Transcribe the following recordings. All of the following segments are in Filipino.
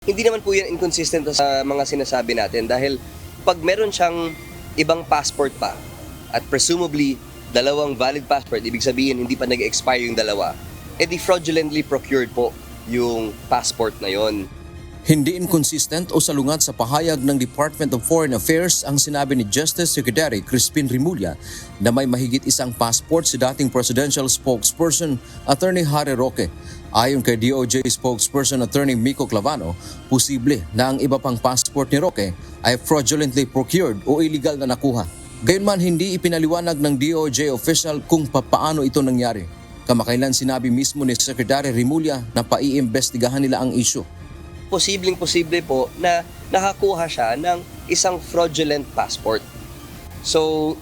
Hindi naman po yan inconsistent sa mga sinasabi natin dahil pag meron siyang ibang passport pa at presumably dalawang valid passport, ibig sabihin hindi pa nag-expire yung dalawa, edi fraudulently procured po yung passport na yon. Hindi inconsistent o salungat sa pahayag ng Department of Foreign Affairs ang sinabi ni Justice Secretary Crispin Remulla na may mahigit isang passport si dating presidential spokesperson Attorney Harry Roque. Ayon kay DOJ spokesperson Attorney Miko Clavano, posible na ang iba pang passport ni Roque ay fraudulently procured o illegal na nakuha. Gayunman hindi ipinaliwanag ng DOJ official kung papaano ito nangyari. Kamakailan sinabi mismo ni Secretary Remulla na paiimbestigahan nila ang issue. Posibleng-posible po na nakakuha siya ng isang fraudulent passport. So,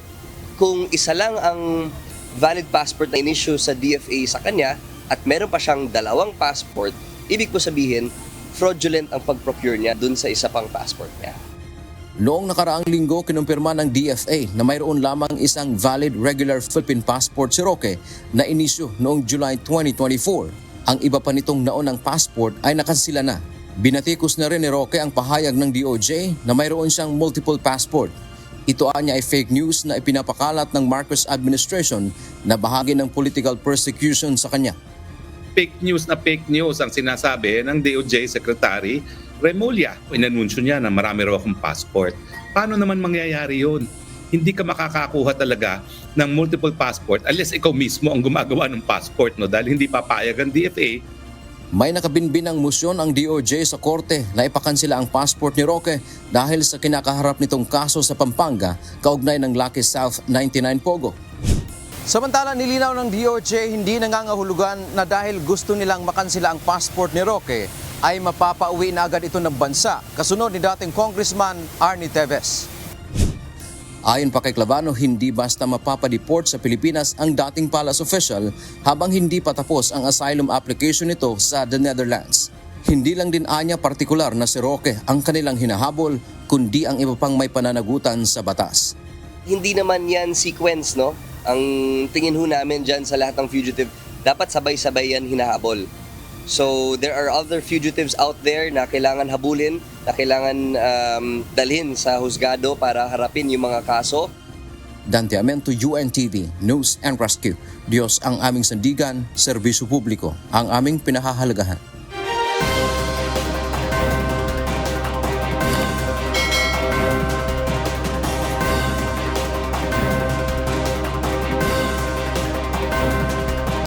kung isa lang ang valid passport na in-issue sa DFA sa kanya at meron pa siyang dalawang passport, ibig po sabihin, fraudulent ang pag-procure niya dun sa isa pang passport niya. Noong nakaraang linggo, kinumpirma ng DFA na mayroon lamang isang valid regular Philippine passport si Roque na in-issue noong July 2024. Ang iba pa nitong naunang passport ay nakansila na. Binatikos na rin ni Roque ang pahayag ng DOJ na mayroon siyang multiple passport. Ito anya ay fake news na ipinapakalat ng Marcos administration na bahagi ng political persecution sa kanya. Fake news ang sinasabi ng DOJ Secretary Remulla. Inanunsyo niya na marami raw akong passport. Paano naman mangyayari yun? Hindi ka makakakuha talaga ng multiple passport unless ikaw mismo ang gumagawa ng passport, no? Dahil hindi papayag ang DFA. May nakabinbinang musyon ang DOJ sa korte na ipakansila ang passport ni Roque dahil sa kinakaharap nitong kaso sa Pampanga kaugnay ng Lucky South 99 Pogo. Samantala, nilinaw ng DOJ hindi nangangahulugan na dahil gusto nilang makansila ang passport ni Roque ay mapapauwi na agad ito ng bansa, kasunod ni dating Congressman Arnie Teves. Ayon pa kay Clavano, hindi basta mapapadeport sa Pilipinas ang dating palace official habang hindi pa tapos ang asylum application nito sa the Netherlands. Hindi lang din anya partikular na si Roque ang kanilang hinahabol, kundi ang iba pang may pananagutan sa batas. Hindi naman yan sequence, no? Ang tingin ho namin dyan sa lahat ng fugitive, dapat sabay-sabay yan hinahabol. So there are other fugitives out there na kailangan habulin, na kailangan dalhin sa husgado para harapin yung mga kaso. Dante Amento, UNTV, News and Rescue. Diyos ang aming sandigan, serbisyo publiko ang aming pinahahalagahan.